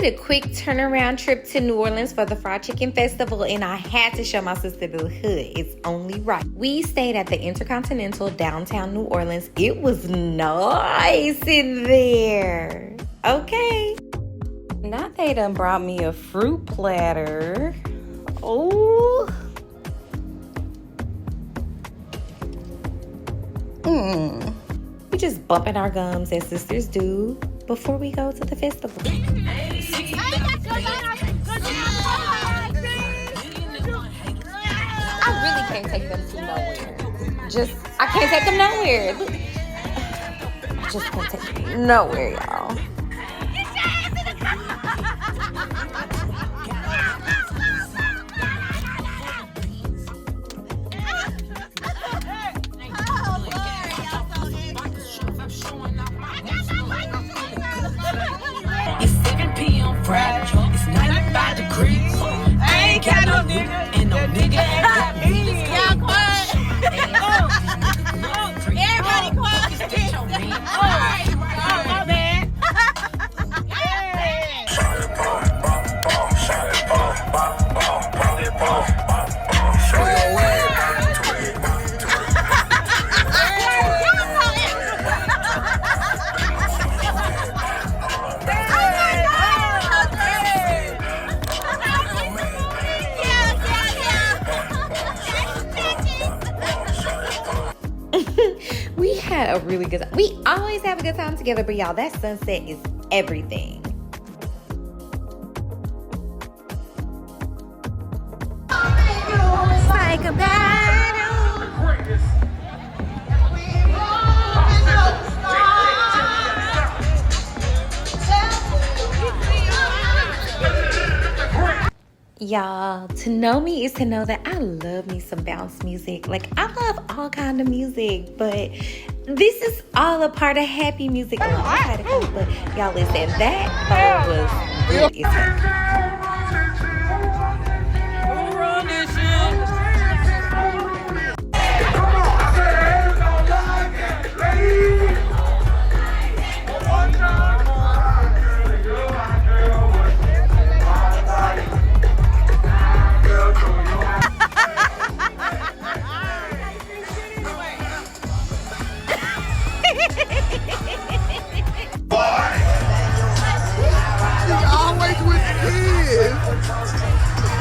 did a quick turnaround trip to New Orleans for the Fried Chicken Festival, and I had to show my sister the hood. It's only right. We stayed at the Intercontinental downtown New Orleans. It was nice in there. Okay. Now they done brought me a fruit platter. Oh. We just bumping our gums as sisters do before we go to the festival. I really can't take them to nowhere. I can't take them nowhere. I just can't take them nowhere, y'all. It's 7 p.m. Friday. It's 95 degrees. I ain't got no nigga, and no nigga ain't got me. Y'all quiet. Everybody quiet. Alright, my bad. We had a really good time. We always have a good time together, but y'all, that sunset is everything. Like a battle. Y'all, to know me is to know that I love me some bounce music. Like, I love all kind of music, but this is all a part of happy music. But y'all listen, that was good as heck.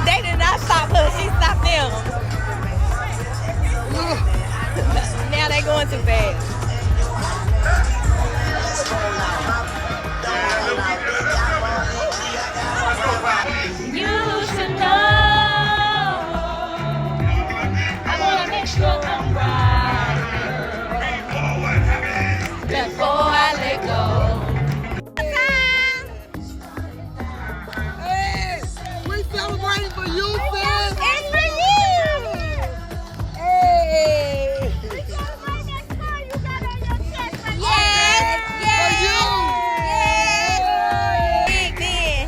They did not stop her. She stopped them. Now they going too fast. You should know. I wanna make sure I'm right before I let go. Celebrating for you, sis. It's for you. Hey. We celebrate that scar you got on your chest right Yes. For you. Yes. Big Ben.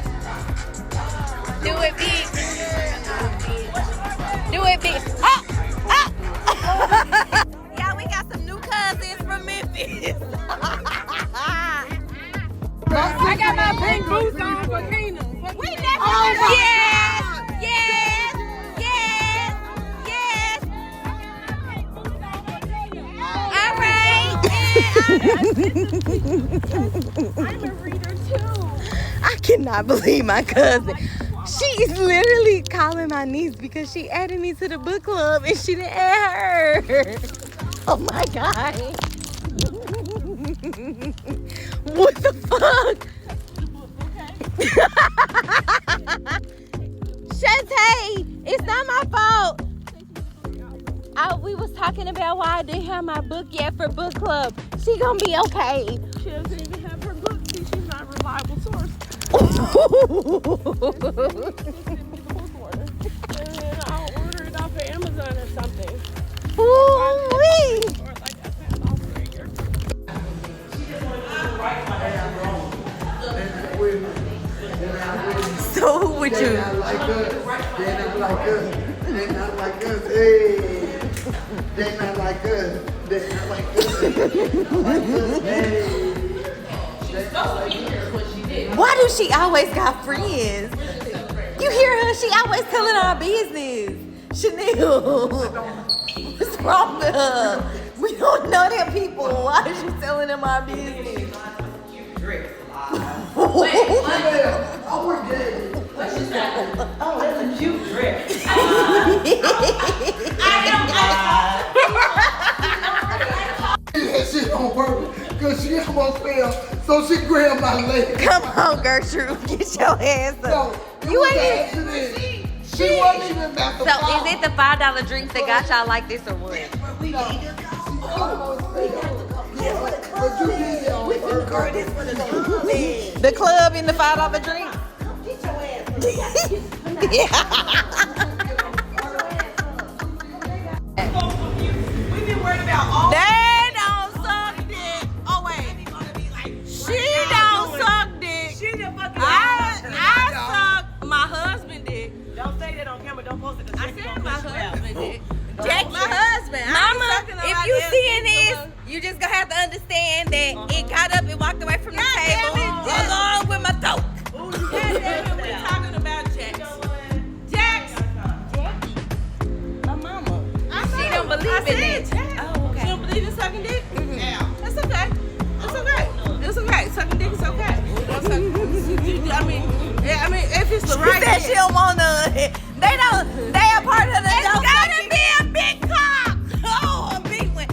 Do it big. Do it big. Oh. Oh. Yeah, we got some new cousins from Memphis. I got my pink boots on for Kena. We never Yes. All right. I'm a reader too. I cannot believe my cousin. She is literally calling my niece because she added me to the book club and she didn't add her. Oh my God. What the fuck? Shantae, it's not my fault. We was talking about why I didn't have my book yet for book club. She gonna be okay. She doesn't even have her book. See, she's not a reliable source. And then I'll order it off of Amazon or something. Ooh-wee. Or like a fast operator. So who would you? They not like us. They not like us. They not like us. Hey. They not like us. They not like us. Hey. Why do she always got friends? You hear her? She always telling our business. Chanel, what's wrong with her? We don't know them people. Why is she telling them our business? I want gay. Oh, that's a cute dress. That shit on purpose because she almost fell, so she grabbed my leg. Come on, Gertrude, get your ass No, up. You ain't. She wasn't even about to So fall. is it the $5 drinks that got y'all like this or what? She almost fell. But you did it on purpose. The club in the $5 drinks. We've been worried about all They don't suck dick. Oh wait, she don't suck dick. She the fucking I suck my husband dick. Don't say that on camera. Don't post it. I said my husband dick. Jackie, my husband. Mama, if you seeing this, you just gonna have to understand that it got up and walked away from the table along with my throat. We're talking about Jax. Jax. My mama. She don't believe in it. Oh, okay. She don't believe in sucking dick? Yeah. That's okay. It's okay. It's okay. Sucking dick is okay. I mean, if it's the right She said she don't want none. They are part of the It's don't gotta suck be a big cock. Oh, a big one.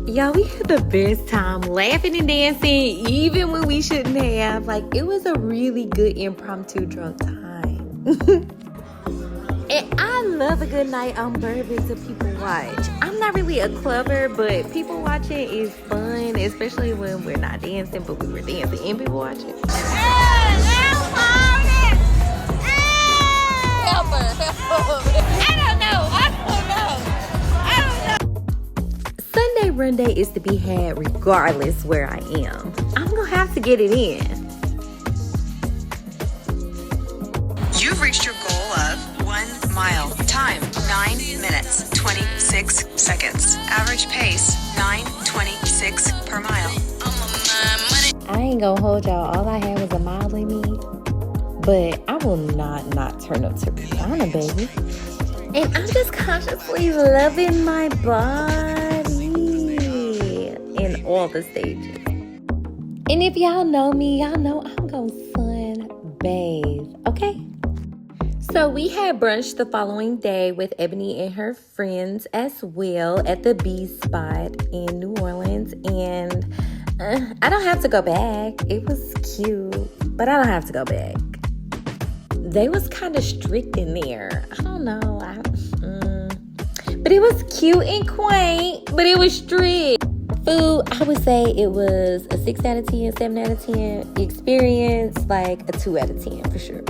Y'all, we had the best time laughing and dancing, even when we shouldn't have. Like, it was a really good impromptu drunk time. And I love a good night on bourbon to people watch. I'm not really a clubber, but people watching is fun, especially when we're not dancing, but we were dancing and people watching. Sunday run day is to be had regardless where I am. I'm gonna have to get it in. You've reached your goal of 1 mile. Time 9 minutes 26 seconds. Average pace 9:26 per mile. I ain't gonna hold y'all. All I had was a mile in me. But I will not turn up to Rihanna, baby. And I'm just consciously loving my body in all the stages. And if y'all know me, y'all know I'm gonna sunbathe, okay? So we had brunch the following day with Ebony and her friends as well at the B spot in New Orleans. And I don't have to go back. It was cute, but I don't have to go back. They was kind of strict in there. I don't know. But it was cute and quaint, but it was strict. Food, I would say it was a 6 out of 10, 7 out of 10. Experience, like a 2 out of 10 for sure.